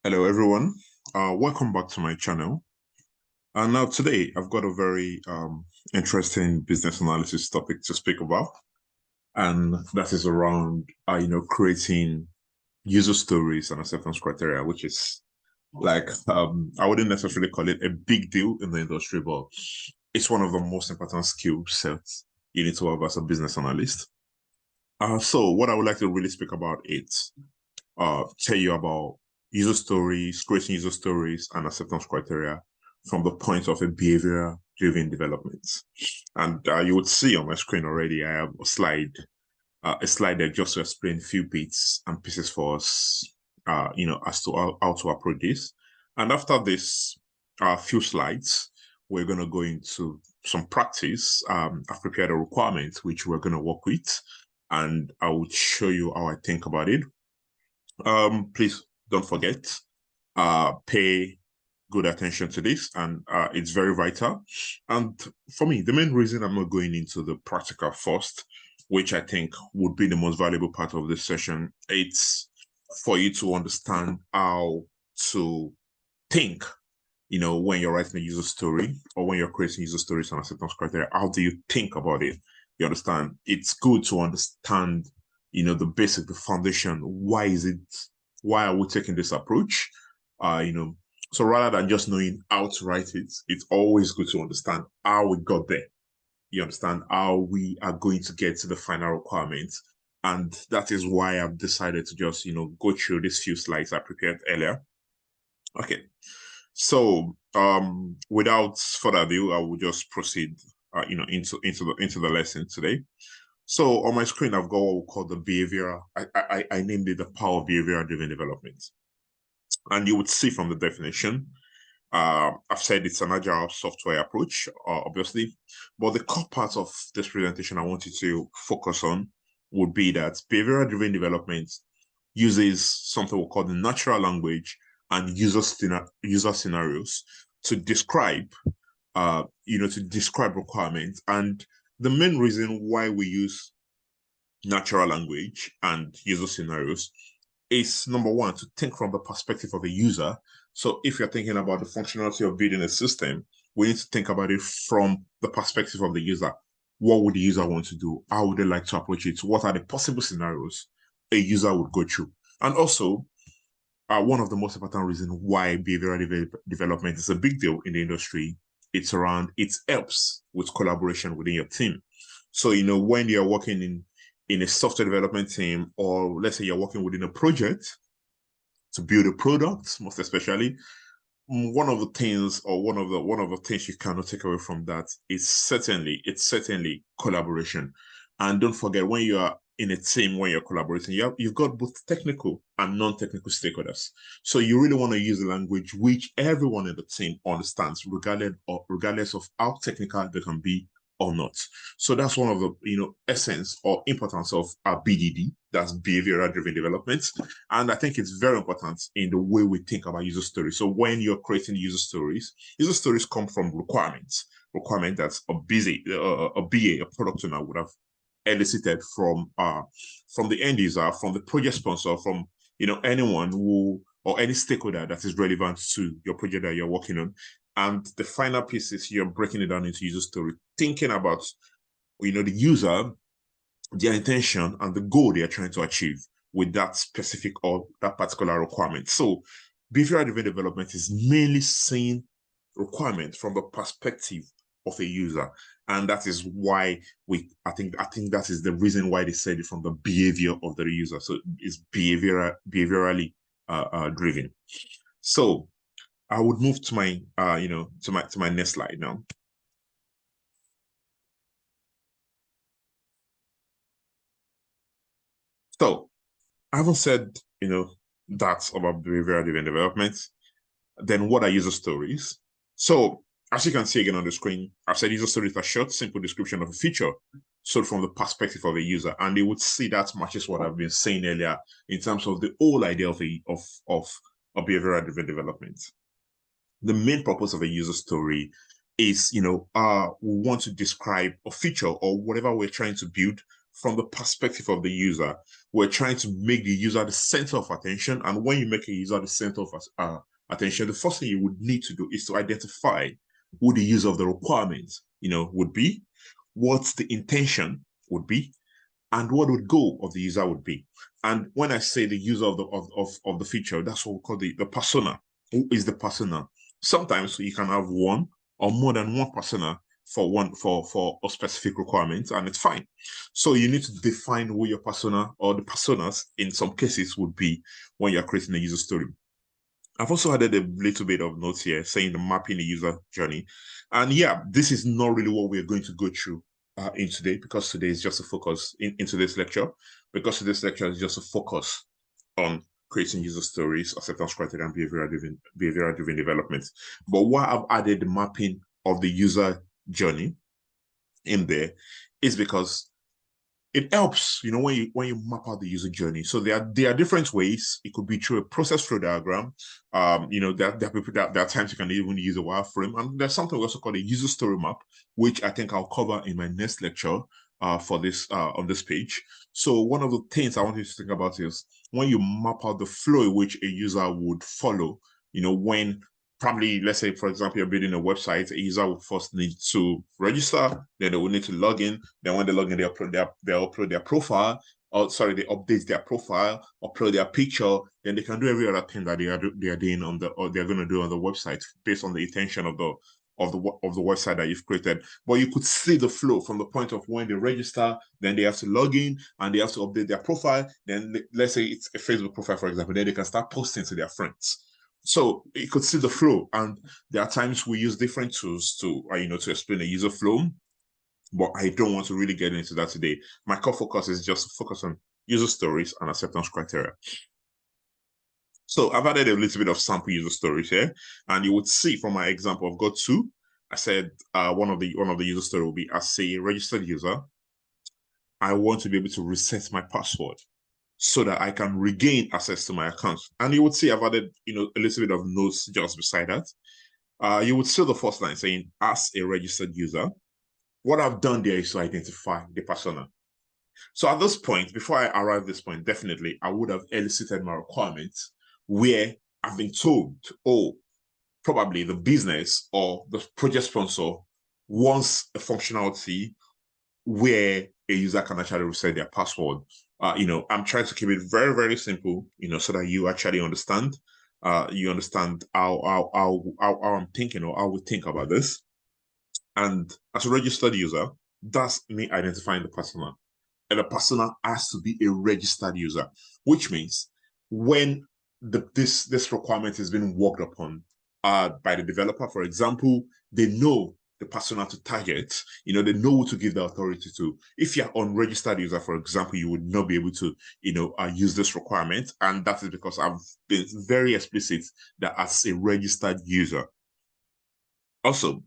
Hello everyone, welcome back to my channel. And now today I've got a very interesting business analysis topic to speak about, and that is around creating user stories and acceptance criteria, which is like I wouldn't necessarily call it a big deal in the industry, but it's one of the most important skill sets you need to have as a business analyst. So what I would like to really speak about is tell you about user stories, creating user stories, and acceptance criteria from the point of a behavior-driven development. And you would see on my screen already, I have a slide there just to explain a few bits and pieces for us, as to how to approach this. And after this few slides, we're going to go into some practice. I've prepared a requirement which we're going to work with, and I will show you how I think about it. Please don't forget, pay good attention to this, and it's very vital. And for me, the main reason I'm not going into the practical first, which I think would be the most valuable part of this session, it's for you to understand how to think, when you're writing a user story or when you're creating user stories and acceptance criteria. How do you think about it? You understand? It's good to understand, the foundation. Why are we taking this approach? So rather than just knowing how to write it, it's always good to understand how we got there. You understand how we are going to get to the final requirements. And that is why I've decided to just, go through these few slides I prepared earlier. Okay. So without further ado, I will just proceed, into the lesson today. So on my screen, I've got what we call the behavior. I named it the power of behavior-driven development. And you would see from the definition, I've said it's an agile software approach, obviously. But the core part of this presentation I want you to focus on would be that behavior-driven development uses something we call the natural language and user scenarios to describe, requirements. And the main reason why we use natural language and user scenarios is, number one, to think from the perspective of a user. So if you're thinking about the functionality of building a system, we need to think about it from the perspective of the user. What would the user want to do? How would they like to approach it? What are the possible scenarios a user would go through? And also, one of the most important reasons why behavioral development is a big deal in the industry, it helps with collaboration within your team. So, when you're working in a software development team, or let's say you're working within a project to build a product, most especially, one of the things you cannot take away from that is certainly collaboration. And don't forget, when you are in a team, when you're collaborating, you've got both technical and non-technical stakeholders. So you really want to use a language which everyone in the team understands, regardless of how technical they can be or not. So that's one of the essence or importance of our BDD, that's behavioral driven development. And I think it's very important in the way we think about user stories. So when you're creating user stories come from requirements. Requirement that's a BA, a product owner, would have elicited from the end user, from the project sponsor, from anyone who, or any stakeholder that is relevant to your project that you're working on. And the final piece is you're breaking it down into user story, thinking about the user, their intention, and the goal they are trying to achieve with that specific or that particular requirement. So behavioral development is mainly seeing requirement from the perspective of a user. And that is why I think that is the reason why they said it from the behavior of the user. So it's behaviorally driven. So I would move to my to my next slide now. So I haven't said that about behavioral driven development. Then what are user stories? So as you can see again on the screen, I've said user stories are short, simple description of a feature, so from the perspective of a user, and they would see that matches what I've been saying earlier in terms of the whole idea of behavioral driven development. The main purpose of a user story is, we want to describe a feature or whatever we're trying to build from the perspective of the user. We're trying to make the user the center of attention. And when you make a user the center of attention, the first thing you would need to do is to identify who the user of the requirements, would be, what the intention would be, and what the goal of the user would be. And when I say the user of the feature, that's what we call the persona. Who is the persona? Sometimes you can have one or more than one persona for a specific requirement, and it's fine. So you need to define who your persona or the personas in some cases would be when you're creating a user story. I've also added a little bit of notes here saying the mapping the user journey. And yeah, this is not really what we're going to go through in today, because today is just a focus in today's lecture, because today's lecture is just a focus on creating user stories, acceptance criteria, and behavioral-driven development. But why I've added the mapping of the user journey in there is because it helps, when you map out the user journey. So there are different ways. It could be through a process flow diagram. There are times you can even use a wireframe, and there's something we also call a user story map, which I think I'll cover in my next lecture for this on this page. So one of the things I want you to think about is when you map out the flow in which a user would follow, when probably, let's say, for example, you're building a website, a user would first need to register, then they will need to log in. Then when they log in, they upload their profile, they update their profile, upload their picture, then they can do every other thing that they are doing they're going to do on the website based on the intention of the website that you've created. But you could see the flow from the point of when they register, then they have to log in and they have to update their profile. Then let's say it's a Facebook profile, for example, then they can start posting to their friends. So you could see the flow, and there are times we use different tools to explain the user flow, but I don't want to really get into that today. My core focus is just to focus on user stories and acceptance criteria. So I've added a little bit of sample user stories here, and you would see from my example, I've got two. I said one of the user story will be, as a registered user, I want to be able to reset my password so that I can regain access to my account. And you would see I've added, a little bit of notes just beside that. You would see the first line saying, as a registered user. What I've done there is to identify the persona. So at this point, before I arrive at this point, definitely, I would have elicited my requirements where I've been told, probably the business or the project sponsor wants a functionality where a user can actually reset their password. I'm trying to keep it very, very simple, so that you actually understand. You understand how I'm thinking, or how we think about this. And as a registered user, that's me identifying the persona. And the persona has to be a registered user, which means when this requirement is being worked upon by the developer, for example, they know the persona to target, they know who to give the authority to. If you're unregistered user, for example, you would not be able to, use this requirement. And that is because I've been very explicit that as a registered user. Also,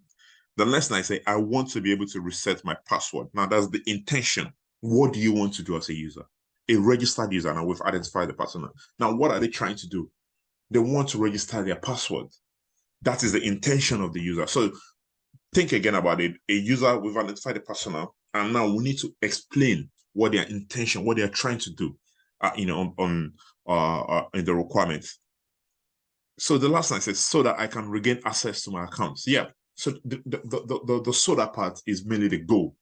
the next line I say, I want to be able to reset my password. Now that's the intention. What do you want to do as a user? A registered user. Now we've identified the persona. Now, what are they trying to do? They want to register their password. That is the intention of the user. So think again about it. A user, we've identified the persona, and now we need to explain what their intention, what they're trying to do, in the requirements. So the last line says, so that I can regain access to my accounts. Yeah. So the so that part is mainly the goal.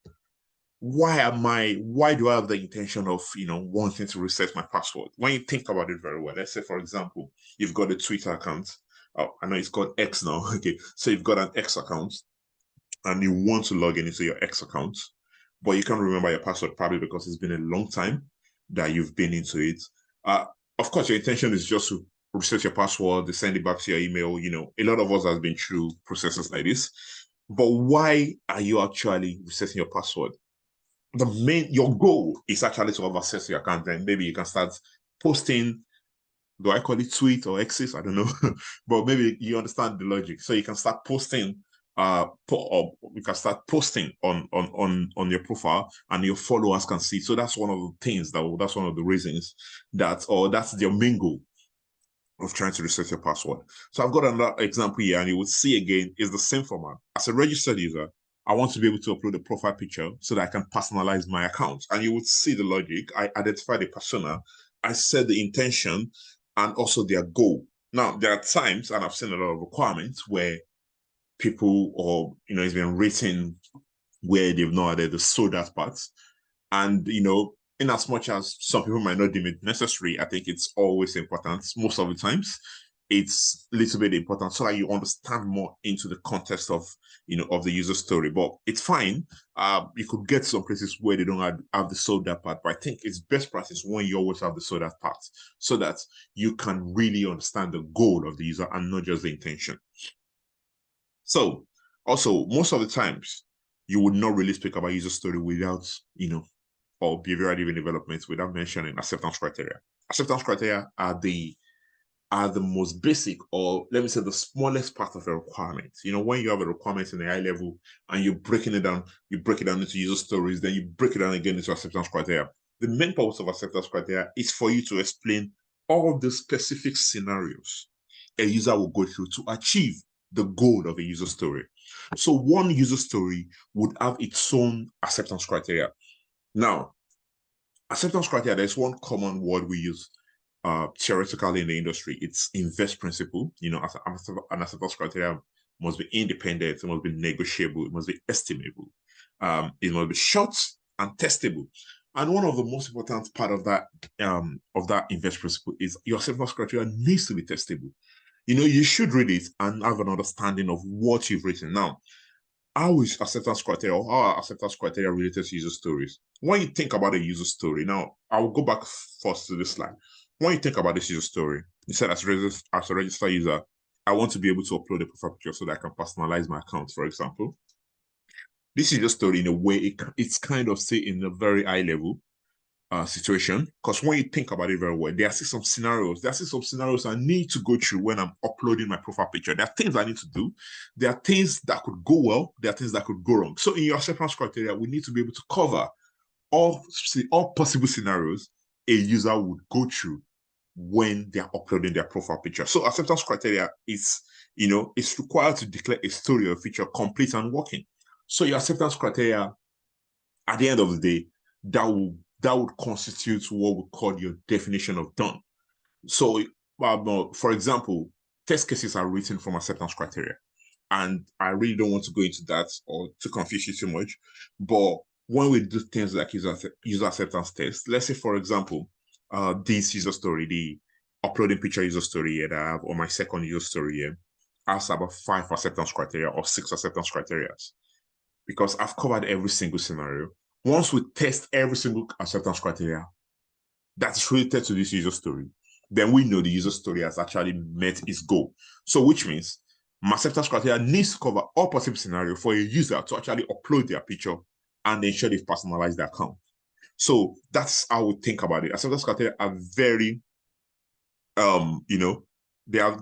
Why do I have the intention of, wanting to reset my password? When you think about it very well, let's say, for example, you've got a Twitter account. Oh, I know it's called X now. Okay. So you've got an X account, and you want to log into your X account, but you can't remember your password, probably because it's been a long time that you've been into it. Of course, your intention is just to reset your password, they send it back to your email. A lot of us has been through processes like this. But why are you actually resetting your password? Your goal is actually to have access to your account, and maybe you can start posting. Do I call it tweet or X's? I don't know. But maybe you understand the logic. So you can start posting you can start posting on your profile, and your followers can see. So that's one of the things that's one of the reasons that's their main goal of trying to reset your password. So I've got another example here, and you would see again is the same format. As a registered user, I want to be able to upload a profile picture so that I can personalize my account. And you would see the logic. I identify the persona, I set the intention, and also their goal. Now, there are times, and I've seen a lot of requirements where people, or, it's been written where they've not added the so that part. And, in as much as some people might not deem it necessary, I think it's always important. Most of the times, it's a little bit important so that you understand more into the context of, of the user story. But it's fine. You could get some places where they don't have the so that part, but I think it's best practice when you always have the so that part, so that you can really understand the goal of the user and not just the intention. So also, most of the times, you would not really speak about user story without, or behavioral-driven development without mentioning acceptance criteria. Acceptance criteria are the most basic, or let me say the smallest part of a requirement. When you have a requirement in a high level and you're breaking it down, you break it down into user stories, then you break it down again into acceptance criteria. The main purpose of acceptance criteria is for you to explain all the specific scenarios a user will go through to achieve the goal of a user story. So one user story would have its own acceptance criteria. Now, acceptance criteria, there's one common word we use theoretically in the industry. It's invest principle. An acceptance criteria must be independent, it must be negotiable, it must be estimable, it must be short and testable. And one of the most important part of that invest principle is your acceptance criteria needs to be testable. You should read it and have an understanding of what you've written. Now, how is acceptance criteria, or how are acceptance criteria related to user stories? When you think about a user story, now I'll go back first to this slide. When you think about this user story, you said as a registered user, I want to be able to upload a profile picture so that I can personalize my account, for example. This user story, in a way, it's kind of, say, in a very high level situation, because when you think about it very well, there are some scenarios I need to go through when I'm uploading my profile picture. There are things I need to do. There are things that could go well. There are things that could go wrong. So in your acceptance criteria, we need to be able to cover all possible scenarios a user would go through when they're uploading their profile picture. So acceptance criteria is, it's required to declare a story or feature complete and working. So your acceptance criteria, at the end of the day, that would constitute what we call your definition of done. So, for example, test cases are written from acceptance criteria. And I really don't want to go into that or to confuse you too much. But when we do things like user acceptance tests, let's say, for example, this user story, the uploading picture user story here that I have, or my second user story here, has about 5 acceptance criteria or 6 acceptance criteria, because I've covered every single scenario. Once we test every single acceptance criteria that's related to this user story, then we know the user story has actually met its goal. So which means my acceptance criteria needs to cover all possible scenarios for a user to actually upload their picture and ensure they've personalized their account. So that's how we think about it. Acceptance criteria are very, they are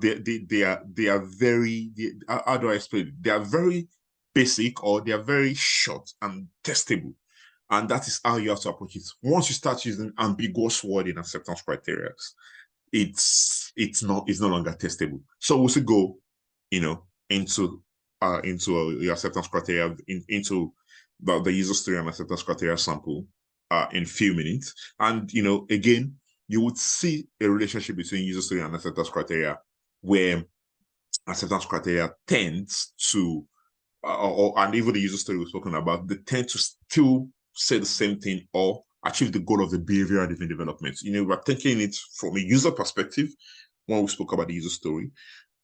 very, how do I explain it? They are very basic, or they are very short and testable. And that is how you have to approach it. Once you start using ambiguous word in acceptance criteria, it's no longer testable. So we'll go, into your acceptance criteria, into the user story and acceptance criteria sample in a few minutes. And again, you would see a relationship between user story and acceptance criteria, where acceptance criteria tends to, and even the user story we've spoken about, they tend to still say the same thing or achieve the goal of the behavioral-driven development. We're thinking it from a user perspective when we spoke about the user story.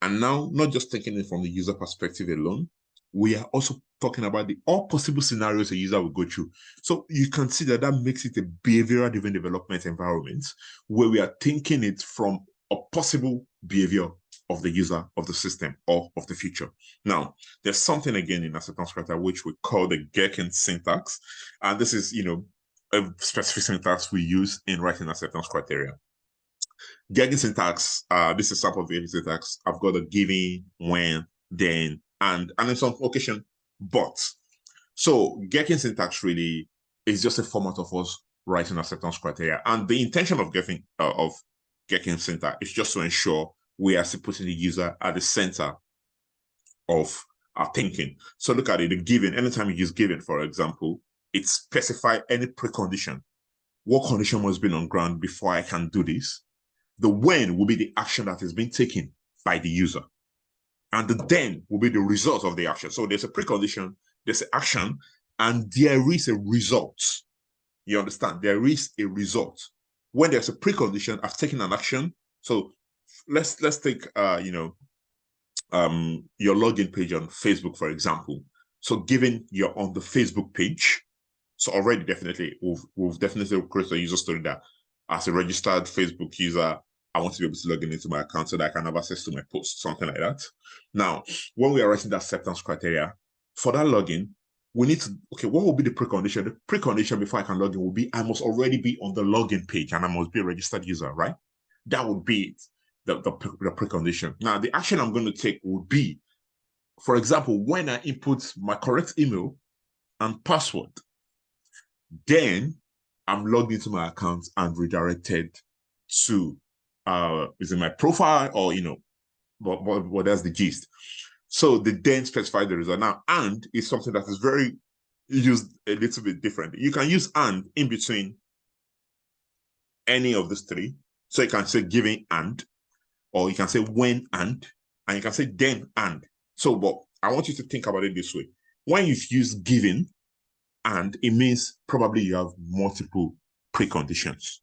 And now, not just thinking it from the user perspective alone, we are also talking about all possible scenarios a user will go through. So you can see that makes it a behavioral-driven development environment, where we are thinking it from a possible behavior of the user, of the system, or of the future. Now, there's something again in acceptance criteria which we call the Gherkin syntax. And this is, a specific syntax we use in writing acceptance criteria. Gherkin syntax, this is sample of Gherkin syntax. I've got a given, when, then, and in some occasion, but. So Gherkin syntax really is just a format of us writing acceptance criteria. And the intention of Gherkin syntax is just to ensure we are putting the user at the center of are thinking. So look at it, the given, anytime you use given, for example, it specifies any precondition. What condition must be on ground before I can do this? The when will be the action that is being taken by the user. And the then will be the result of the action. So there's a precondition, there's an action, and there is a result. You understand? There is a result. When there's a precondition, I've taken an action. So let's take your login page on Facebook, for example. So given you're on the Facebook page, so already definitely we've definitely created a user story that as a registered Facebook user, I want to be able to log into my account so that I can have access to my posts, something like that. Now, when we are writing the acceptance criteria for that login, we need to, okay, what will be the precondition? The precondition before I can log in will be I must already be on the login page and I must be a registered user, right? That would be it, the precondition. Now, the action I'm going to take would be, for example, when I input my correct email and password, then I'm logged into my account and redirected to, is it my profile or, but that's the gist. So the then specify the result. Now, and is something that is very used a little bit differently. You can use and in between any of these three. So you can say giving and, or you can say when and you can say then and. So, but I want you to think about it this way. When you've used giving and, it means probably you have multiple preconditions.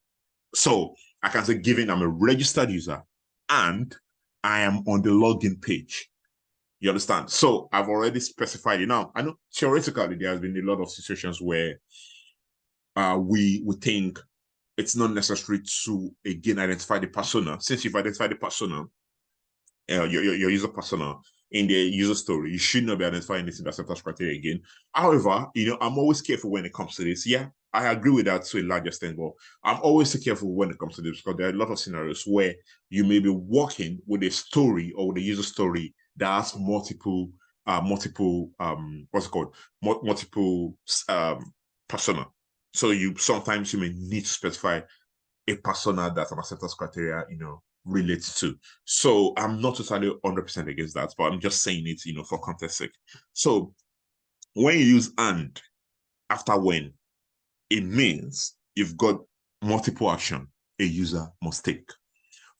So I can say given I'm a registered user and I am on the login page. You understand? So I've already specified it. Now, I know theoretically there has been a lot of situations where we think it's not necessary to, again, identify the persona. Since you've identified the persona, your user persona in the user story, you should not be identifying this in the acceptance criteria again. However, I'm always careful when it comes to this. Yeah, I agree with that to a large extent, but I'm always so careful when it comes to this because there are a lot of scenarios where you may be working with a story or with a user story that has multiple persona. So sometimes you may need to specify a persona that an acceptance criteria, relates to. So I'm not totally 100% against that, but I'm just saying it, for context sake. So when you use and after when, it means you've got multiple action a user must take.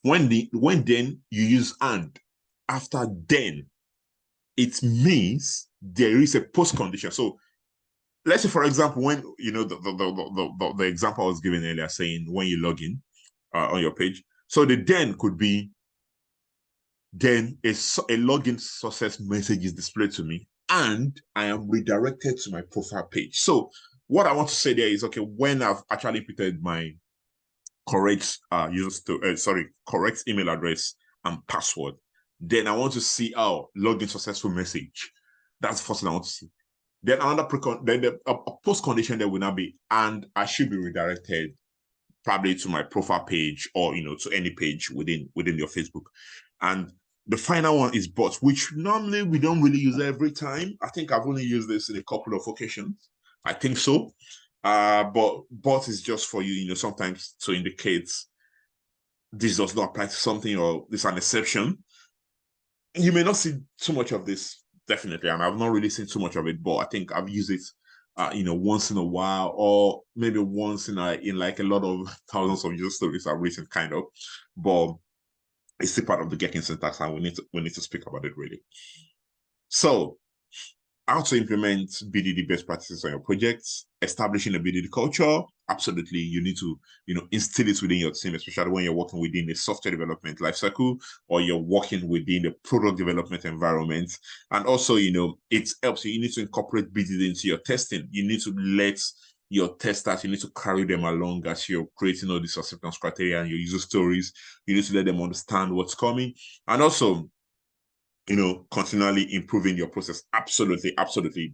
When then you use and after then, it means there is a post condition. So let's say, for example, when the example I was given earlier, saying when you log in on your page. So the then could be, then a login success message is displayed to me and I am redirected to my profile page. So what I want to say there is, okay, when I've actually inputted my correct correct email address and password, then I want to see login successful message. That's the first thing I want to see. Then another a post condition there will now be, and I should be redirected probably to my profile page or to any page within your Facebook. And the final one is but, which normally we don't really use every time. I think I've only used this in a couple of occasions. I think so. But is just for you, sometimes to indicate this does not apply to something or this is an exception. You may not see too much of this, definitely, and I've not really seen too much of it, but I think I've used it once in a while, or maybe once in like a lot of thousands of user stories I've written, kind of. But it's still part of the Gherkin syntax, and we need to speak about it really. So, how to implement BDD best practices on your projects, establishing a BDD culture. Absolutely, you need to instill it within your team, especially when you're working within the software development lifecycle or you're working within the product development environment. And also, it helps you. You need to incorporate BDD into your testing. You need to let your testers, you need to carry them along as you're creating all these acceptance criteria and your user stories. You need to let them understand what's coming. And also, continually improving your process. Absolutely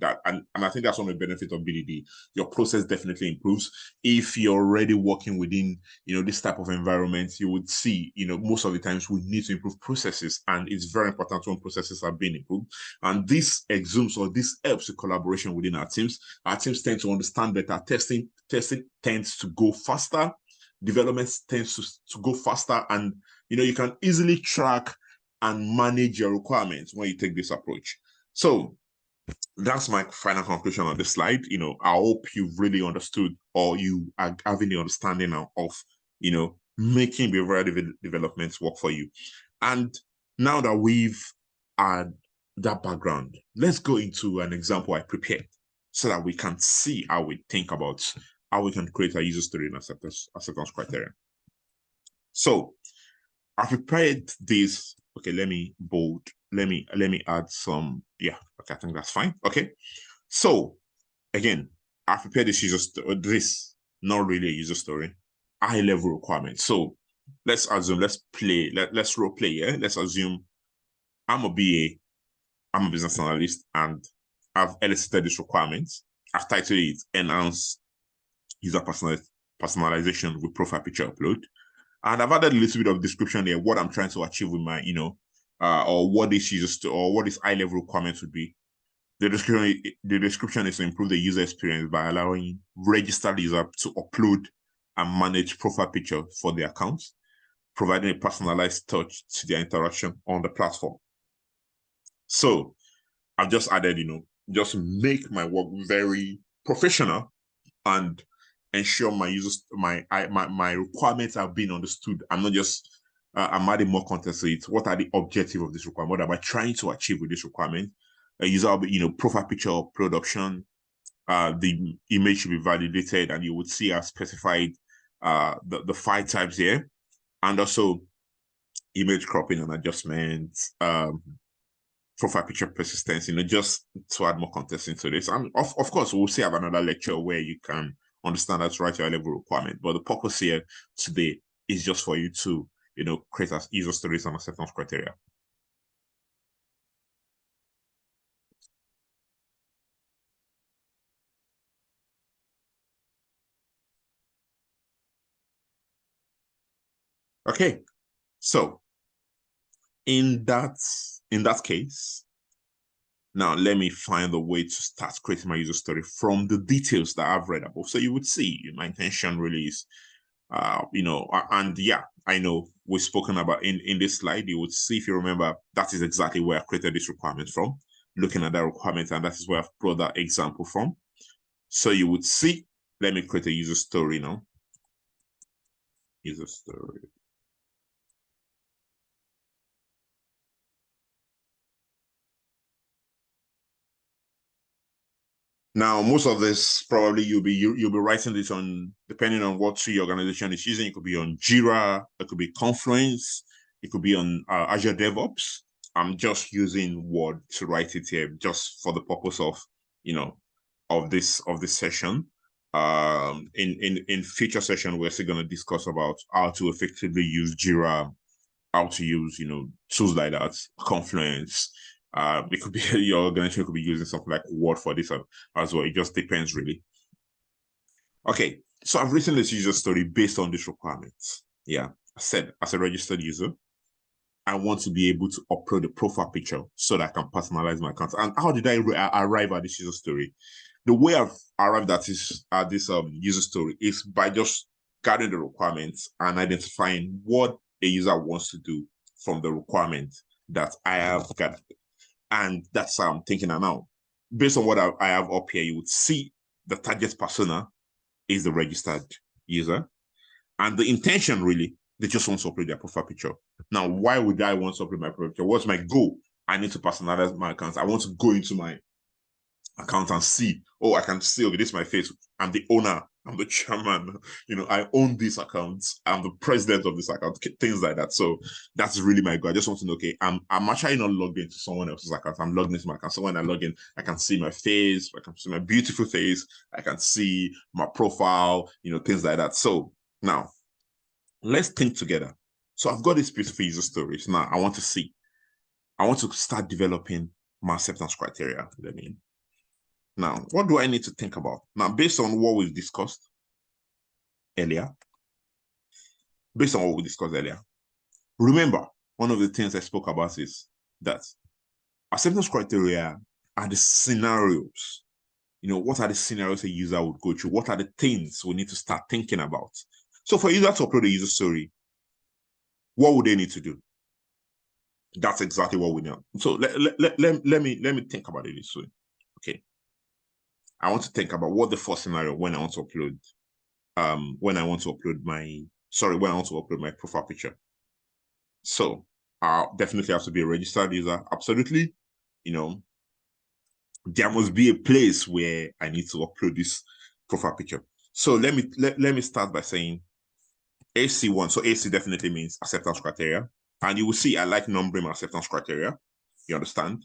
that. And I think that's one of the benefits of BDD. Your process definitely improves. If you're already working within, this type of environment, you would see, most of the times we need to improve processes. And it's very important when processes are being improved. And this exhumes or this helps the collaboration within our teams. Our teams tend to understand better. Testing tends to go faster. Development tends to go faster. And, you can easily track and manage your requirements when you take this approach. So that's my final conclusion on this slide. I hope you've really understood, or you are having the understanding now of, making behavioral developments work for you. And now that we've had that background, let's go into an example I prepared so that we can see how we think about how we can create a user story and acceptance criteria. So I prepared this. Okay, let me bold. Let me add some. Yeah, okay, I think that's fine. Okay, so again, I prepared this this not really a user story, high level requirement. So let's assume, let's role play. Yeah, let's assume I'm a BA, I'm a business analyst, and I've elicited this requirement. I've titled it Enhance User Personalization with Profile Picture Upload. And I've added a little bit of description there, what I'm trying to achieve with my, or what this high level requirement would be. The description is to improve the user experience by allowing registered users to upload and manage profile picture for their accounts, providing a personalized touch to their interaction on the platform. So I've just added, just make my work very professional and ensure my users, my requirements are being understood. I'm not just I'm adding more context to it. What are the objectives of this requirement? What am I trying to achieve with this requirement? A user will be, profile picture production. The image should be validated, and you would see as specified the file types here, and also image cropping and adjustment, profile picture persistence, just to add more context into this. And of course, we'll have another lecture where you can understand how to write your level requirement. But the purpose here today is just for you to, create as user stories and acceptance criteria. Okay, so in that case, now let me find a way to start creating my user story from the details that I've read above. So you would see my intention really is, and yeah, I know we've spoken about in this slide, you would see, if you remember, that is exactly where I created this requirement from, looking at that requirement, and that is where I've brought that example from. So you would see, let me create a user story now. User story. Now, most of this probably you'll be writing this on, depending on what your organization is using. It could be on Jira, it could be Confluence, it could be on Azure DevOps. I'm just using Word to write it here, just for the purpose of of this session. In future session, we're still going to discuss about how to effectively use Jira, how to use tools like that, Confluence. It could be your organization could be using something like Word for this as well. It just depends, really. Okay, so I've written this user story based on these requirements. Yeah, I said as a registered user, I want to be able to upload a profile picture so that I can personalize my account. And how did I arrive at this user story? The way I've arrived at this user story is by just gathering the requirements and identifying what a user wants to do from the requirement that I have gathered. And that's how I'm thinking now. Based on what I have up here, you would see the target persona is the registered user. And the intention, really, they just want to upload their profile picture. Now, why would I want to upload my profile picture? What's my goal? I need to personalize my account. I want to go into my account and see, oh, I can see, okay, this is my face. I'm the owner. I'm the chairman. I own this account. I'm the president of this account, things like that. So that's really my goal. I just want to know, okay, I'm actually not logged into someone else's account. I'm logged into my account. So when I log in, I can see my face. I can see my beautiful face. I can see my profile, things like that. So now, let's think together. So I've got these beautiful user stories. Now I want to start developing my acceptance criteria. Now, what do I need to think about? Now, based on what we've discussed earlier, remember, one of the things I spoke about is that acceptance criteria are the scenarios. What are the scenarios a user would go through? What are the things we need to start thinking about? So for a user to upload a user story, what would they need to do? That's exactly what we know. So let me think about it this way. Okay. I want to think about what the first scenario when I want to upload when I want to upload my profile picture. So I'll definitely have to be a registered user. Absolutely. You know, there must be a place where I need to upload this profile picture. So let me start by saying AC1. So AC definitely means acceptance criteria. And you will see I like numbering my acceptance criteria. You understand?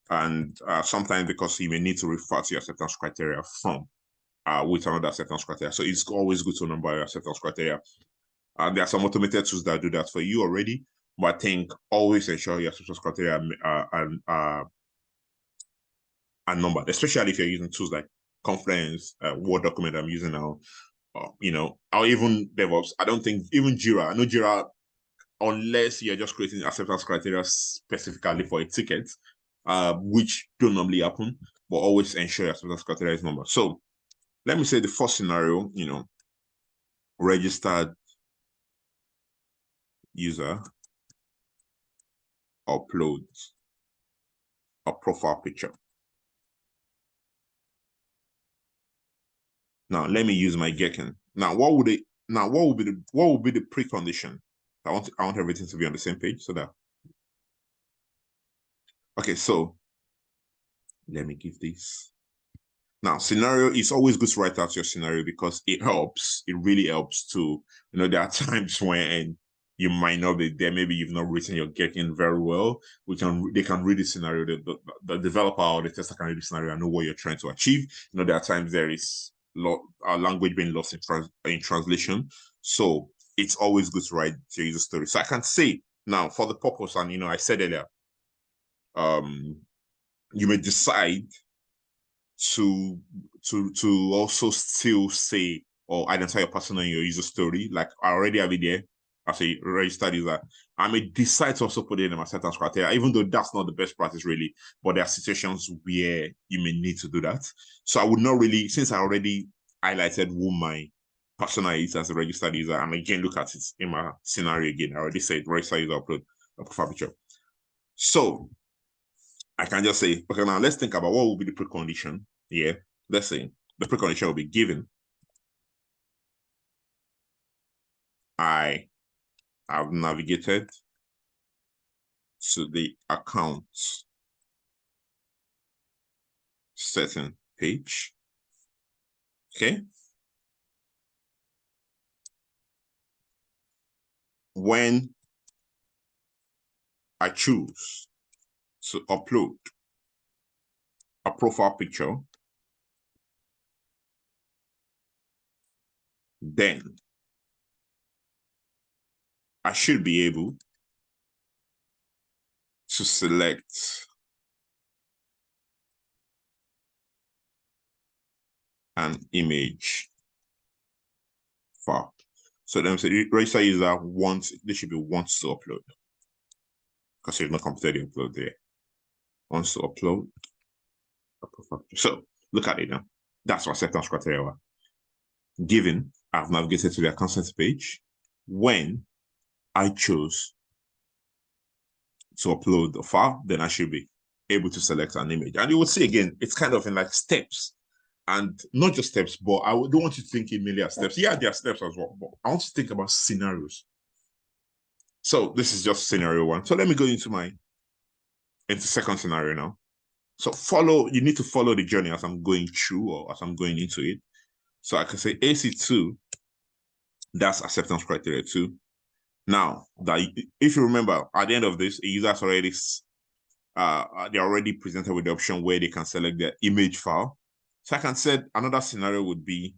And sometimes because you may need to refer to your acceptance criteria from with another acceptance criteria. So it's always good to number your acceptance criteria. There are some automated tools that do that for you already. But I think always ensure your acceptance criteria are numbered, especially if you're using tools like Confluence, Word document I'm using now, or even DevOps. I don't think even Jira. I know Jira, unless you're just creating acceptance criteria specifically for a ticket, which don't normally happen, but always ensure your acceptance criteria is numbered. So let me say the first scenario, registered user uploads a profile picture. Now let me use my Gherkin. Now what would be the precondition? I want everything to be on the same page so that. Okay, so let me give this. Now, scenario, it's always good to write out your scenario because it helps. It really helps to, there are times when you might not be there. Maybe you've not written your Gherkin very well. They can read the scenario. The developer or the tester can read the scenario and know what you're trying to achieve. There are times there is language being lost in translation. So it's always good to write your user story. So I can say now for the purpose, and I said earlier, you may decide to also still say or identify your persona in your user story. Like I already have it there as a registered user. I may decide to also put it in my acceptance criteria, even though that's not the best practice really, but there are situations where you may need to do that. So I would not really, since I already highlighted who my persona is as a registered user, and again, look at it in my scenario again. I already said registered user upload a profile picture. So I can just say, okay, now let's think about what will be the precondition. Yeah, let's say the precondition will be given. I have navigated to the account setting page. Okay. When I choose to upload a profile picture, then I should be able to select an image file. So then say register user should be wants to upload because you've not completed the upload there. Wants to upload a profile picture. So look at it now. That's what acceptance criteria. Given I've navigated to the consent page, when I chose to upload the file, then I should be able to select an image. And you will see again, it's kind of in like steps. And not just steps, but I don't want you to think in million steps. Yeah, there are steps as well, but I want you to think about scenarios. So this is just scenario one. So let me go into second scenario now. So you need to follow the journey as I'm going through or as I'm going into it. So I can say AC2, that's acceptance criteria 2. Now, if you remember, at the end of this, users already they're already presented with the option where they can select their image file. So I can say another scenario would be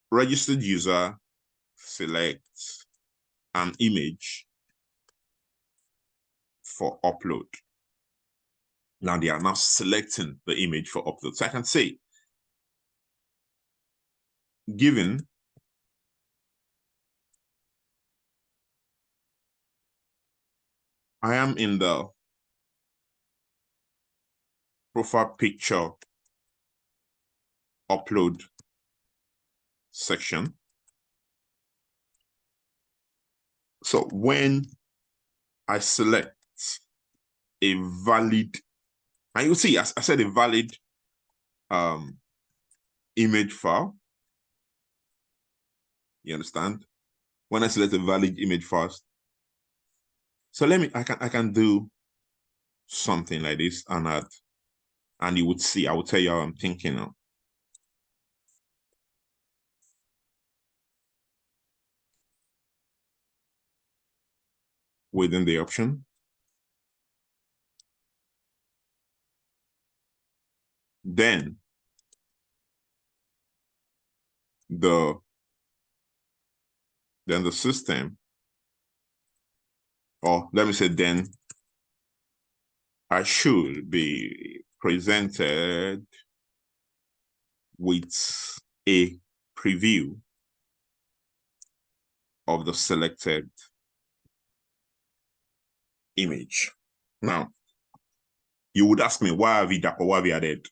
registered user select an image for upload. Now they are now selecting the image for upload. So I can say, given I am in the profile picture upload section. So when I select a valid, and you'll see, I said a valid image file. You understand? When I select a valid image first. So I can do something like this and add, and you would see, I will tell you how I'm thinking now. Within the option. Then the system, or let me say then I should be presented with a preview of the selected image. Now, you would ask me, why have we added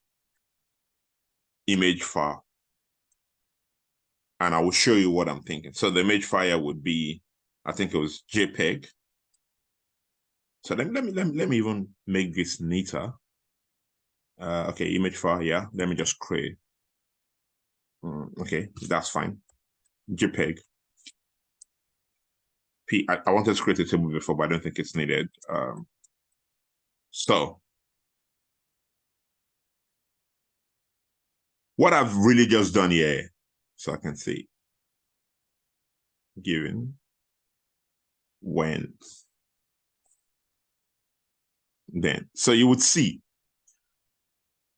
image file? And I will show you what I'm thinking. So the image file would be, I think it was JPEG. So let me even make this neater. Okay, image file, yeah. Let me just create. Okay, that's fine. JPEG. I wanted to create a table before, but I don't think it's needed. So what I've really just done here, so I can see, given, when, then. So you would see,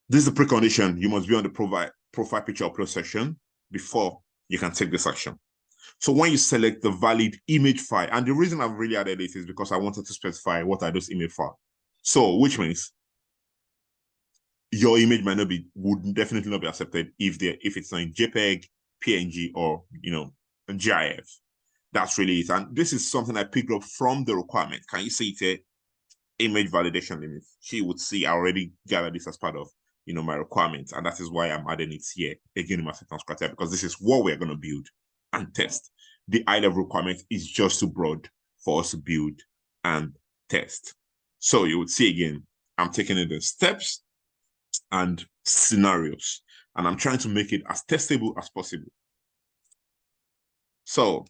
this is the precondition. You must be on the profile picture upload section before you can take this action. So when you select the valid image file, and the reason I've really added it is because I wanted to specify what are those image files. So which means your image would definitely not be accepted if it's not in JPEG, PNG, or GIF. That's really it. And this is something I picked up from the requirement. Can you see it here? Image validation limit. She would see I already gathered this as part of my requirements, and that is why I'm adding it here again in my acceptance criteria, because this is what we're going to build and test. The high level requirement is just too broad for us to build and test. So you would see again, I'm taking it in steps and scenarios, and I'm trying to make it as testable as possible. So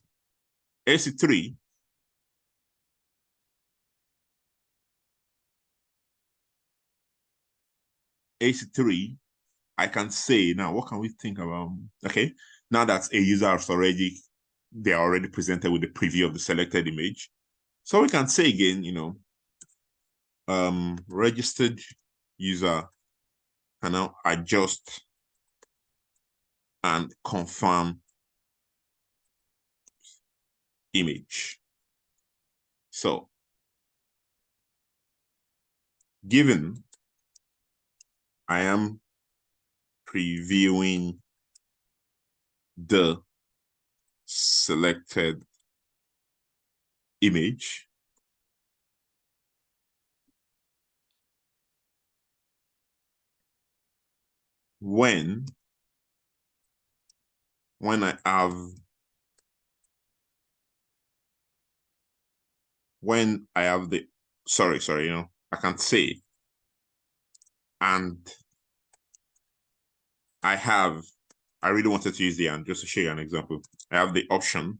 AC3, I can say now, what can we think about? Okay, now that a user has they're already presented with the preview of the selected image. So we can say again, registered user can now adjust and confirm image. So given I am previewing the selected image, when I have the sorry, I can say, and I really wanted to use the and just to show you an example. I have the option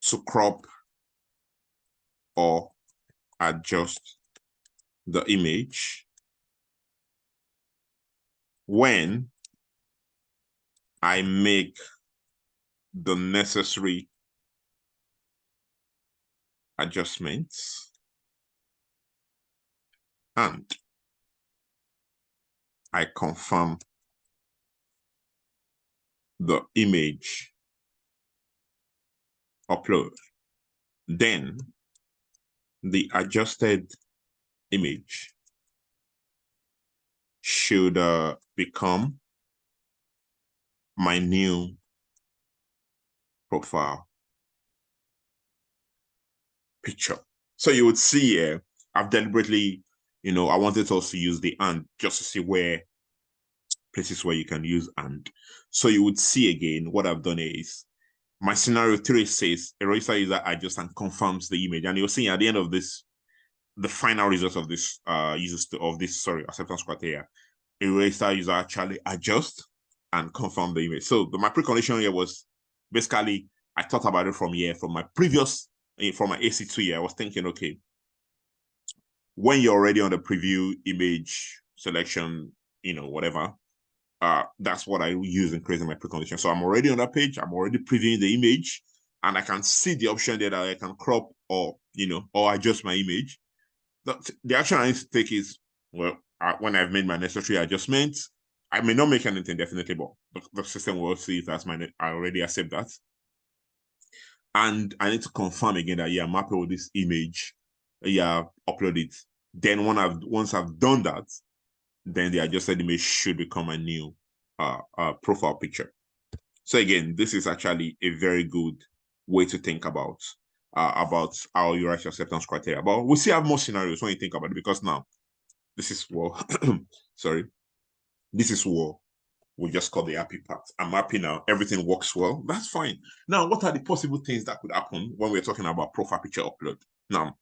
to crop or adjust the image when I make the necessary adjustments and I confirm the image upload. Then the adjusted image should become my new profile picture. So you would see here, I've deliberately, I wanted to also use the and just to see places where you can use and. So you would see again, what I've done is my scenario 3 says a register user adjusts and confirms the image. And you'll see at the end of this, the final result of this acceptance criteria, a register user actually adjusts and confirm the image. So my precondition here was basically, I thought about it from my previous, from my AC2 year, I was thinking, okay, when you're already on the preview image selection, whatever, that's what I use in creating my precondition. So I'm already on that page, I'm already previewing the image, and I can see the option there that I can crop or adjust my image. The action I need to take is, well, when I've made my necessary adjustments, I may not make anything definitely, but the system will see if that's I already accept that. And I need to confirm again that, I'm happy with this image, upload it. Then once I've done that, then the adjusted image should become a new profile picture. So again, this is actually a very good way to think about how you write your acceptance criteria. But we'll see have more scenarios when you think about it, because now this is this is what we just call the happy part. I'm happy now, everything works well, that's fine. Now, what are the possible things that could happen when we're talking about profile picture upload? Now,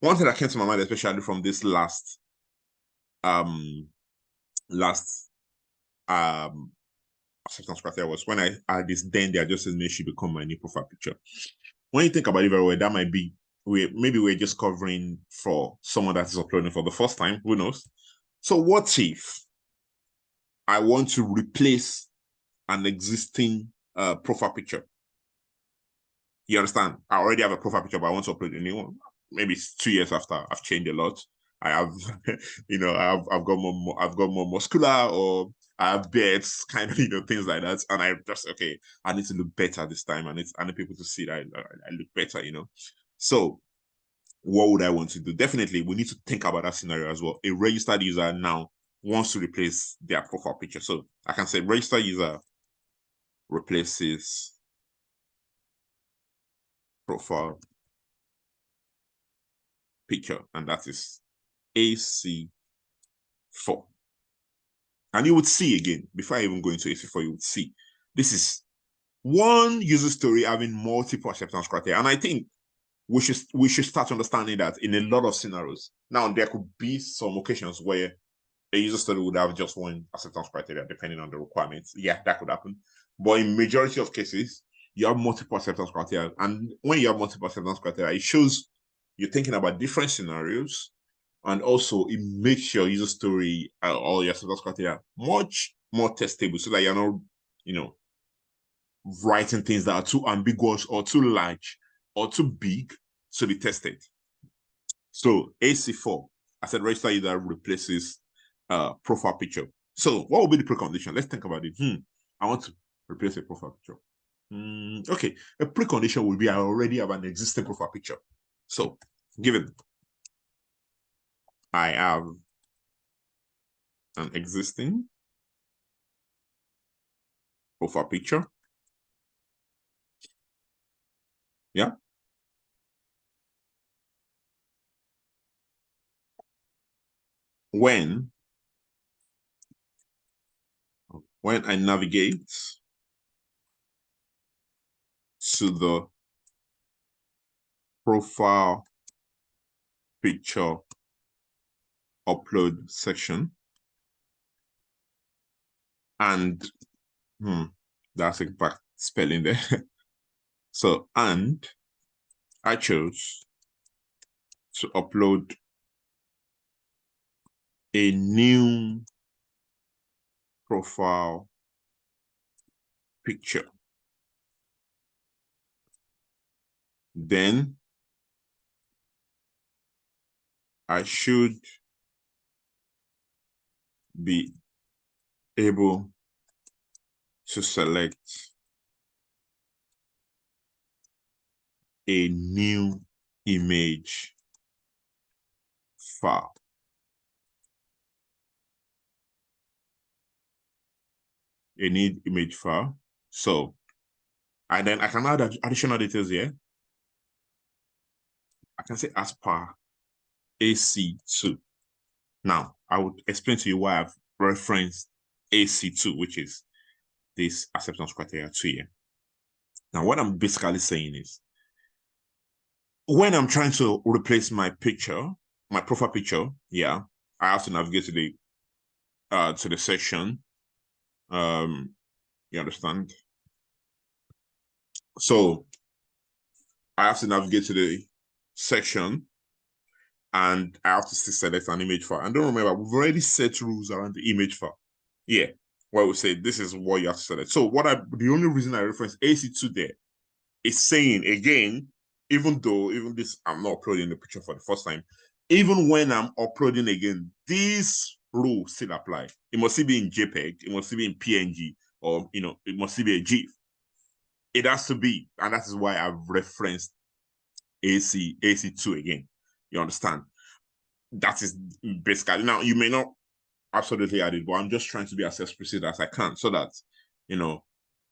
one thing that came to my mind, especially from this last acceptance criteria, was when I add this, then the adjusted image should become my new profile picture. When you think about it very well, that might be maybe we're just covering for someone that is uploading for the first time, who knows? So what if I want to replace an existing profile picture? You understand? I already have a profile picture, but I want to upload a new one. Maybe it's 2 years after I've changed a lot. I have, I've got more muscular, or I have beards, kind of, things like that. And I just, okay, I need to look better this time. I need people to see that I look better, So what would I want to do? Definitely, we need to think about that scenario as well. A registered user now wants to replace their profile picture. So I can say registered user replaces profile picture, and that is AC4. And you would see again, before I even go into AC4, you would see this is one user story having multiple acceptance criteria. And I think we should start understanding that in a lot of scenarios. Now, there could be some occasions where a user story would have just one acceptance criteria, depending on the requirements. Yeah, that could happen. But in majority of cases, you have multiple acceptance criteria. And when you have multiple acceptance criteria, it shows you're thinking about different scenarios. And also, it makes your user story or your acceptance criteria much more testable, so that you're not, writing things that are too ambiguous or too large or too big to be tested. So AC4, I said register user replaces profile picture. So what will be the precondition? Let's think about it. I want to replace a profile picture. Okay, a precondition will be I already have an existing profile picture. So given I have an existing profile picture, yeah, when I navigate to the profile picture upload section, and that's a bad spelling there. So, and I chose to upload a new profile picture. Then I should be able to select a new image file. A new image file. So, and then I can add additional details here. I can say as per AC2. Now, I would explain to you why I've referenced AC2, which is this acceptance criteria 2 here. Now, what I'm basically saying is, when I'm trying to replace my picture, my profile picture, yeah, I have to navigate to the section. You understand? So I have to navigate to the section, and I have to still select an image file. And don't remember, we've already set rules around the image file. Yeah, where we say this is what you have to select. So the only reason I reference AC2 there is saying, again, even this, I'm not uploading the picture for the first time, even when I'm uploading again, these rules still apply. It must still be in JPEG, it must still be in PNG, or, it must still be a GIF. It has to be, and that is why I've referenced AC2 again. You understand? That is basically, now you may not absolutely add it, but I'm just trying to be as explicit as I can so that,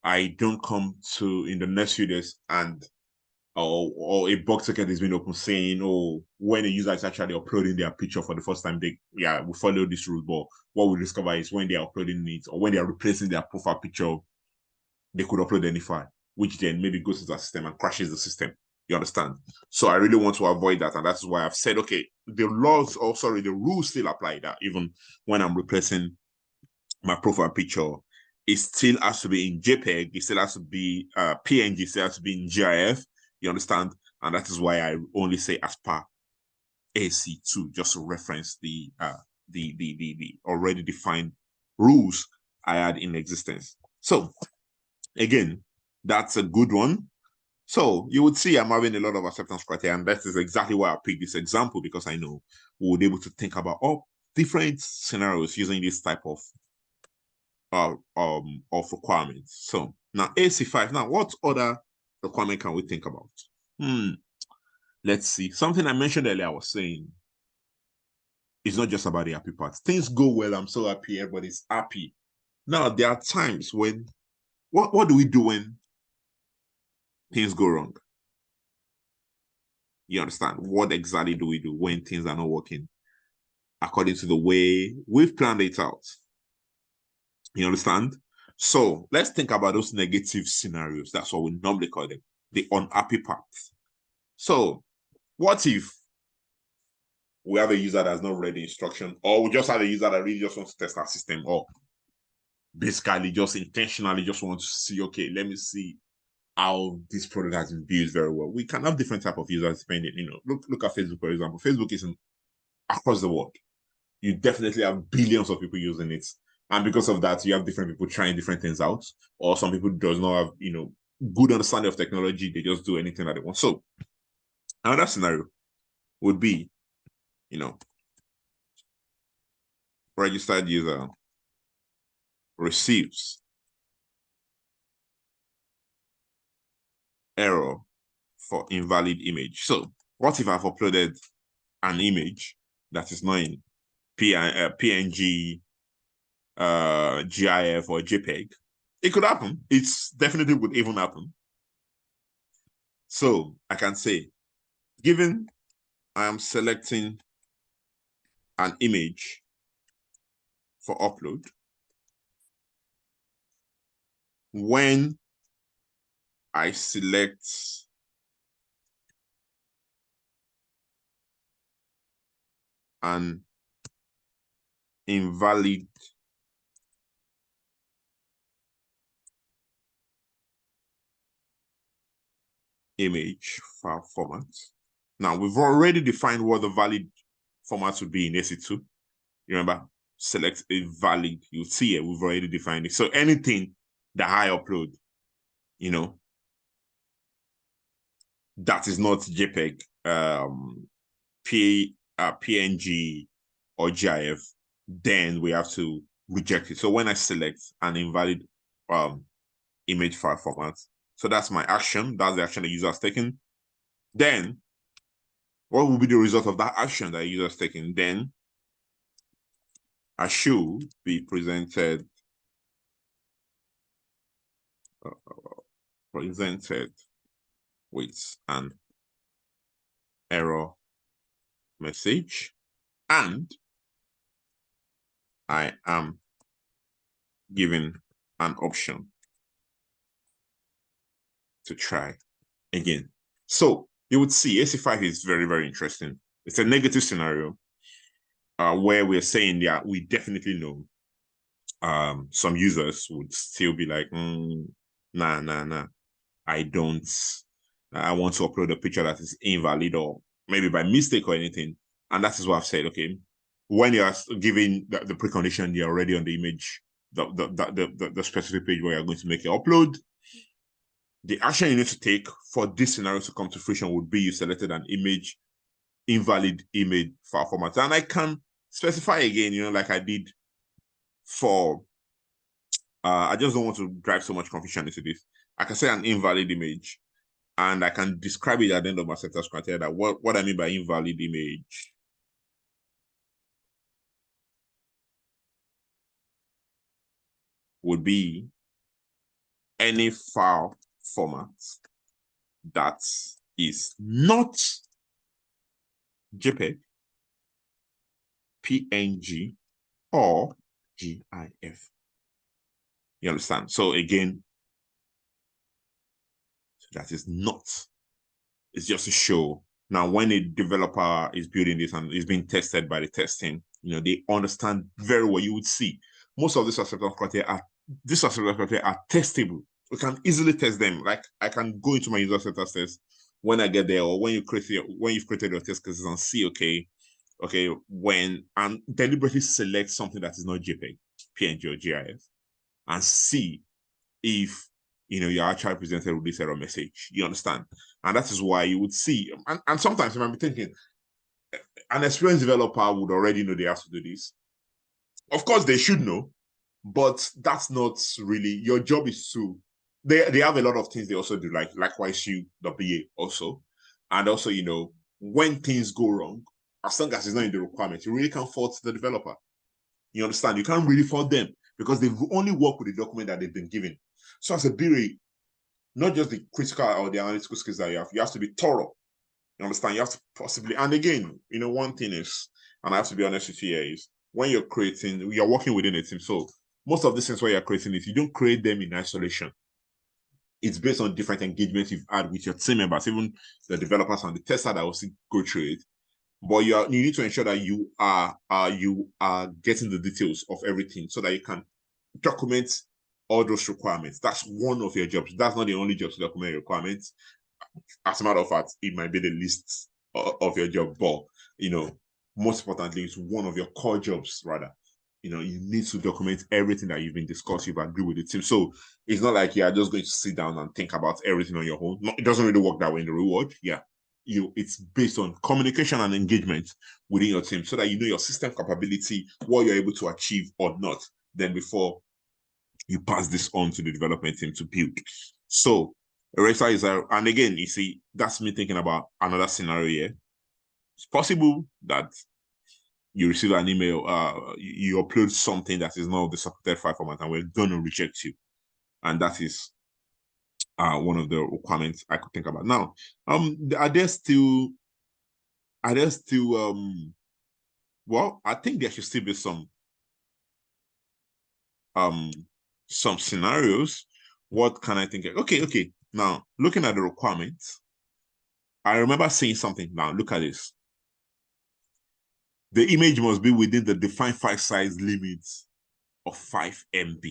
I don't come to in the next few days and or a bug ticket is being open saying, oh, when a user is actually uploading their picture for the first time, we follow this rule, but what we discover is when they are uploading it or when they are replacing their profile picture, they could upload any file, which then maybe goes to the system and crashes the system. You understand? So I really want to avoid that, and that's why I've said, okay, the rules still apply that even when I'm replacing my profile picture, it still has to be in JPEG, it still has to be PNG, it still has to be in GIF. You understand? And that is why I only say as per AC2, just to reference the already defined rules I had in existence. So again, that's a good one. So you would see I'm having a lot of acceptance criteria, and that is exactly why I picked this example, because I know we would be able to think about all different scenarios using this type of requirements. So now AC5. Now, what other requirement can we think about? Let's see. Something I mentioned earlier, I was saying, it's not just about the happy parts. Things go well, I'm so happy, everybody's happy. Now, there are times when, what do we do when things go wrong? You understand? What exactly do we do when things are not working according to the way we've planned it out? You understand? So let's think about those negative scenarios. That's what we normally call them, the unhappy parts. So what if we have a user that's not read the instruction, or we just have a user that really just wants to test our system, or basically just intentionally just want to see, okay, let me see how this product has been built very well. We can have different type of users depending, look at Facebook, for example. Facebook is across the world. You definitely have billions of people using it. And because of that, you have different people trying different things out, or some people does not have, good understanding of technology. They just do anything that they want. So another scenario would be, registered user receives error for invalid image. So what if I've uploaded an image that is not in PNG, GIF, or JPEG? It could happen. It's definitely would even happen. So I can say, given I am selecting an image for upload, when I select an invalid image file format. Now, we've already defined what the valid format would be in AC2. Remember, select a valid, you'll see it, we've already defined it. So anything that I upload, that is not JPEG, PNG, or GIF, then we have to reject it. So when I select an invalid image file format, so that's my action, that's the action the user has taken, then what will be the result of that action that the user has taken? Then I should be presented with an error message, and I am given an option to try again. So you would see AC5 is very, very interesting. It's a negative scenario where we're saying, yeah, we definitely know some users would still be like, nah, I don't, I want to upload a picture that is invalid or maybe by mistake or anything. And that is what I've said, okay, when you're giving the precondition, you're already on the image, the specific page where you're going to make your upload. The action you need to take for this scenario to come to fruition would be you selected an image, invalid image file format. And I can specify again, like I did for, I just don't want to drive so much confusion into this. I can say an invalid image, and I can describe it at the end of my acceptance criteria that what I mean by invalid image would be any file format that is not JPEG, PNG, or GIF. You understand? So again, that is not. It's just to show. Now, when a developer is building this and is being tested by the testing, they understand very well. You would see most of these acceptance criteria are testable. We can easily test them. Like I can go into my user acceptance test when I get there, or when you've created your test cases and see, okay, when and deliberately select something that is not JPEG, PNG, or GIF, and see if you're actually presented with this error message. You understand? And that is why you would see, and sometimes you might be thinking, an experienced developer would already know they have to do this. Of course, they should know, but that's not really your job. Is to they have a lot of things they also do, likewise you, the BA also, and also when things go wrong, as long as it's not in the requirement, you really can't fault the developer. You understand? You can't really fault them because they've only worked with the document that they've been given. So as a BA, not just the critical or the analytical skills that you have to be thorough. You understand? You have to possibly, and again, one thing is, and I have to be honest with you here, is when you're working within a team. So most of the things where you're creating it, you don't create them in isolation. It's based on different engagements you've had with your team members, even the developers and the tester that also go through it. But you need to ensure that you are getting the details of everything so that you can document all those requirements. That's one of your jobs. That's not the only job to document requirements. As a matter of fact, it might be the least of your job, but most importantly, it's one of your core jobs, rather. You need to document everything that you've been discussing, you've agreed with the team. So it's not like you're just going to sit down and think about everything on your own. No, it doesn't really work that way in the real world. Yeah. It's based on communication and engagement within your team so that your system capability, what you're able to achieve or not, then before you pass this on to the development team to build. So eraser is and again, you see, that's me thinking about another scenario here. It's possible that you receive an email, you upload something that is not the supported file format, and we're going to reject you. And that is one of the requirements I could think about. Now, are there still well, I think there should still be some scenarios. What can I think of? Okay. Now, looking at the requirements, I remember saying something. Now, look at this. The image must be within the defined file size limits of 5 MB.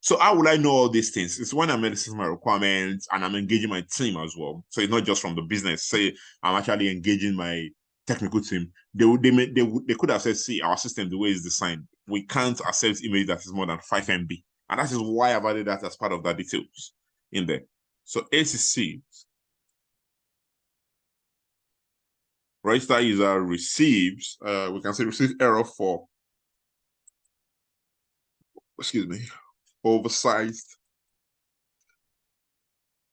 So how will I know all these things? It's when I'm editing my requirements and I'm engaging my team as well. So it's not just from the business. Say I'm actually engaging my technical team. They could have said, see, our system, the way it's designed, we can't accept image that is more than 5 MB. And that is why I've added that as part of the details in there. So ACC, register user receives, we can say receive error for, excuse me, oversized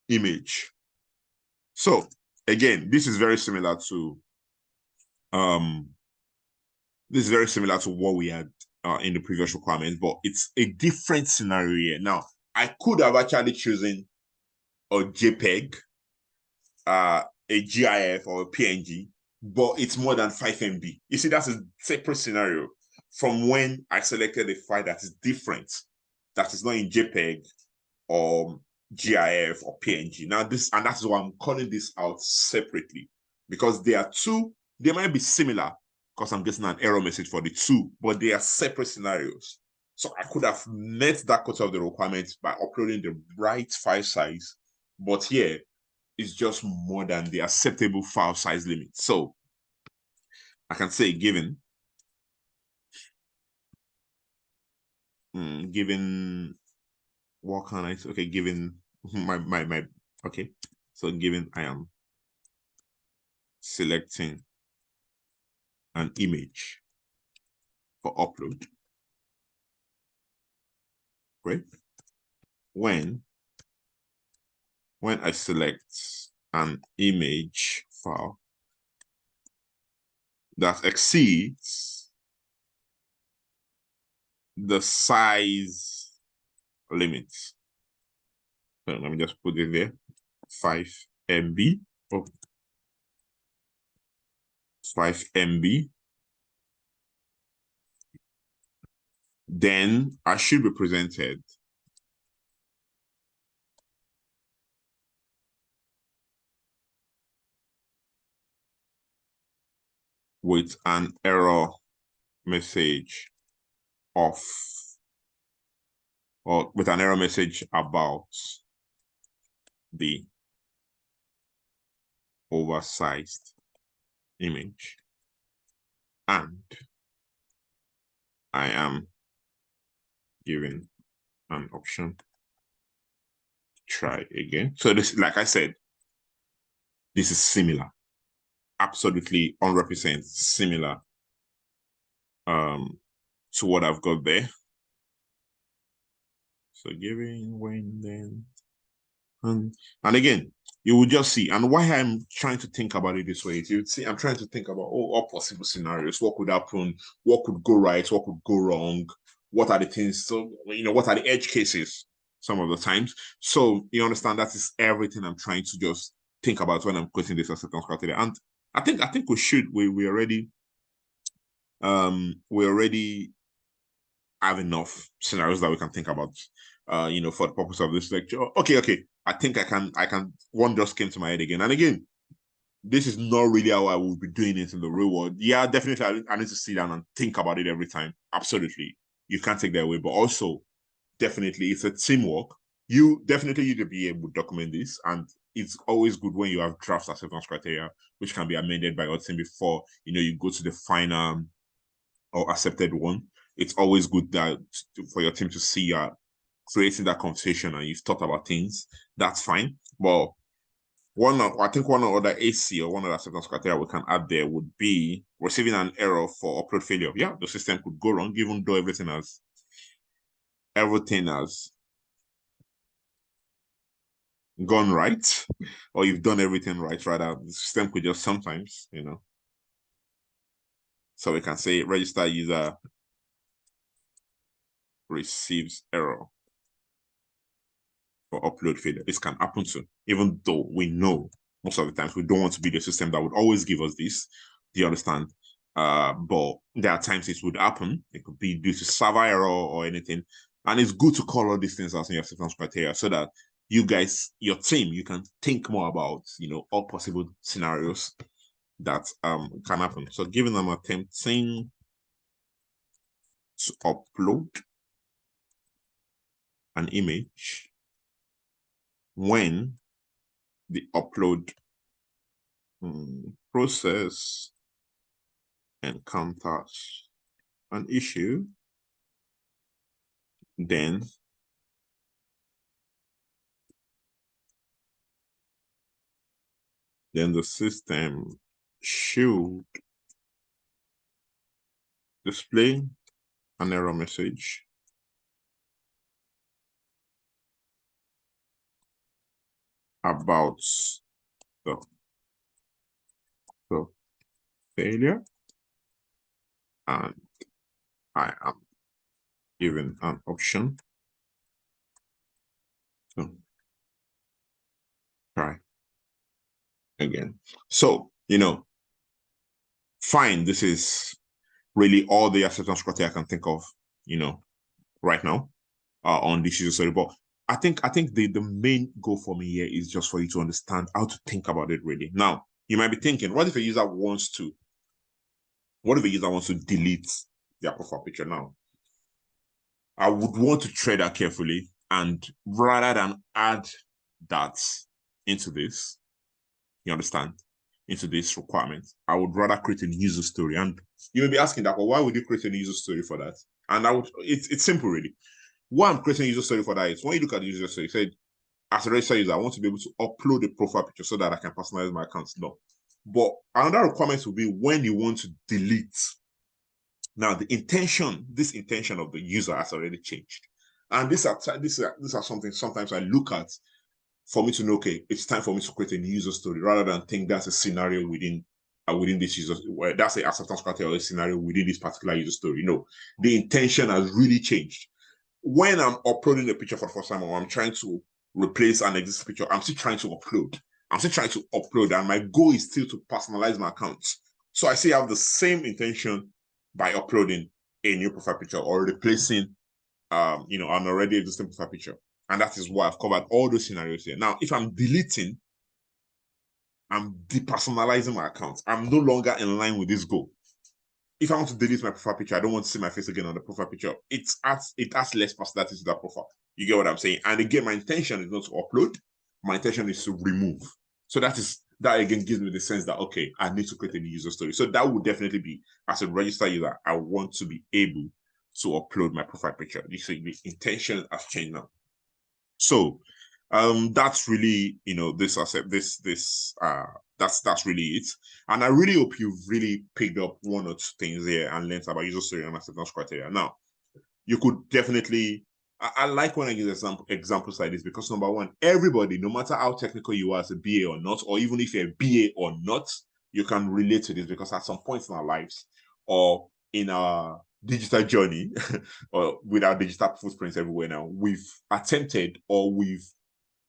image. So again, this is very similar to what we had in the previous requirements, but it's a different scenario here. Now, I could have actually chosen a JPEG, a GIF, or a PNG, but it's more than 5 MB. You see, that's a separate scenario from when I selected a file that is different, that is not in JPEG or GIF or PNG. Now and that's why I'm calling this out separately, because they are two, they might be similar because I'm getting an error message for the two, but they are separate scenarios. So I could have met that quota of the requirements by uploading the right file size, but here it's just more than the acceptable file size limit. So I can say given what can I say? Okay, given my okay. So given I am selecting an image for upload, right? When I select an image file that exceeds the size limit, so let me just put it there, 5 MB, oh, 5 MB, then I should be presented with an error message of, or with an error message about the oversized image, and I am given an option to try again. So this, like I said, this is similar, absolutely 100% similar to what I've got there. So giving when then, and again, you will just see, and why I'm trying to think about it this way is, you'd see I'm trying to think about all possible scenarios. What could happen? What could go right? What could go wrong? What are the things? So, what are the edge cases some of the times? So you understand that is everything I'm trying to just think about when I'm creating this acceptance criteria. And I think we already have enough scenarios that we can think about, for the purpose of this lecture. Okay. I think I can, one just came to my head again. And again, this is not really how I will be doing it in the real world. Yeah, definitely I need to sit down and think about it every time. Absolutely. You can't take that away. But also, definitely, it's a teamwork. You definitely need to be able to document this. And it's always good when you have draft acceptance criteria, which can be amended by your team before, you go to the final or accepted one. It's always good that for your team to see you creating that conversation and you've thought about things. That's fine. But one other AC or one other acceptance criteria we can add there would be receiving an error for upload failure. Yeah, the system could go wrong, even though everything has gone right, or you've done everything right. Rather, the system could just sometimes, So we can say register user receives error for upload failure. This can happen too, even though we know most of the times we don't want to be the system that would always give us this. Do you understand? But there are times it would happen. It could be due to server error or anything. And it's good to call all these things out in your acceptance criteria so that you guys, your team, you can think more about, all possible scenarios that can happen. So given them attempting to upload an image, when the upload process encounters an issue, then the system should display an error message about the failure, and I am given an option to try again. So, fine, this is really all the acceptance criteria I can think of, right now on this user story. But I think the main goal for me here is just for you to understand how to think about it really. Now, you might be thinking, what if a user wants to delete their profile picture now? I would want to tread that carefully, and rather than add that into this, you understand, into this requirement, I would rather create a user story. And you may be asking that, well, why would you create a user story for that? And it's simple really. Why I'm creating a user story for that is when you look at the user story, you said, as a registered user, I want to be able to upload a profile picture so that I can personalize my accounts. No. But another requirement will be when you want to delete. Now, this intention of the user has already changed. And these are something sometimes I look at for me to know, okay, it's time for me to create a new user story rather than think that's a scenario within this user, where that's a acceptance criteria or a scenario within this particular user story. No, the intention has really changed. When I'm uploading a picture for the first time, or I'm trying to replace an existing picture, I'm still trying to upload. And my goal is still to personalize my account. So I still have the same intention by uploading a new profile picture or replacing, an already existing profile picture. And that is why I've covered all those scenarios here. Now, if I'm deleting, I'm depersonalizing my account. I'm no longer in line with this goal. If I want to delete my profile picture, I don't want to see my face again on the profile picture. It adds less personality to that profile. You get what I'm saying? And again, my intention is not to upload. My intention is to remove. So that again gives me the sense that, okay, I need to create a new user story. So that would definitely be, as a registered user, I want to be able to upload my profile picture. You see, the intention has changed now. So that's really, that's really it. And I really hope you've really picked up one or two things here and learned about user story and acceptance criteria. Now, you could definitely, I like when I give examples like this, because number one, everybody, no matter how technical you are as a BA or not, or even if you're a BA or not, you can relate to this, because at some point in our lives or in our digital journey or with our digital footprints everywhere now, we've attempted or we've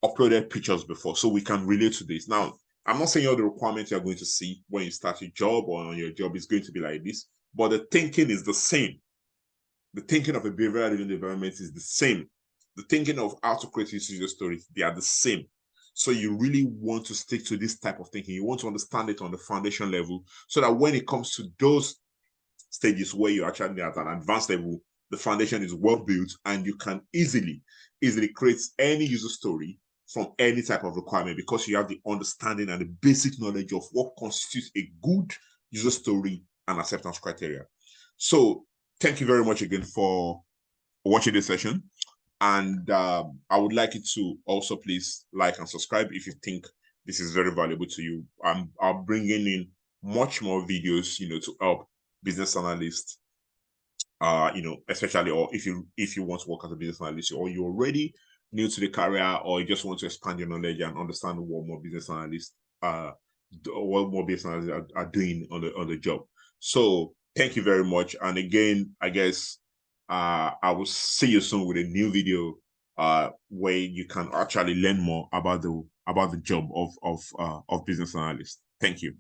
uploaded pictures before, so we can relate to this. Now, I'm not saying all the requirements you're going to see when you start your job or on your job is going to be like this, but the thinking is the same. The thinking of a behavioral living environment is the same. The thinking of how to create user stories, they are the same. So you really want to stick to this type of thinking. You want to understand it on the foundation level, so that when it comes to those stages where you're actually at an advanced level, the foundation is well built and you can easily create any user story from any type of requirement, because you have the understanding and the basic knowledge of what constitutes a good user story and acceptance criteria. So thank you very much again for watching this session. And I would like you to also please like and subscribe if you think this is very valuable to you. I'm bringing in much more videos, to help business analysts, especially, or if you want to work as a business analyst, or you're already new to the career, or you just want to expand your knowledge and understand what more business analysts are doing on the job. So thank you very much. And again, I guess I will see you soon with a new video where you can actually learn more about the job of business analyst. Thank you.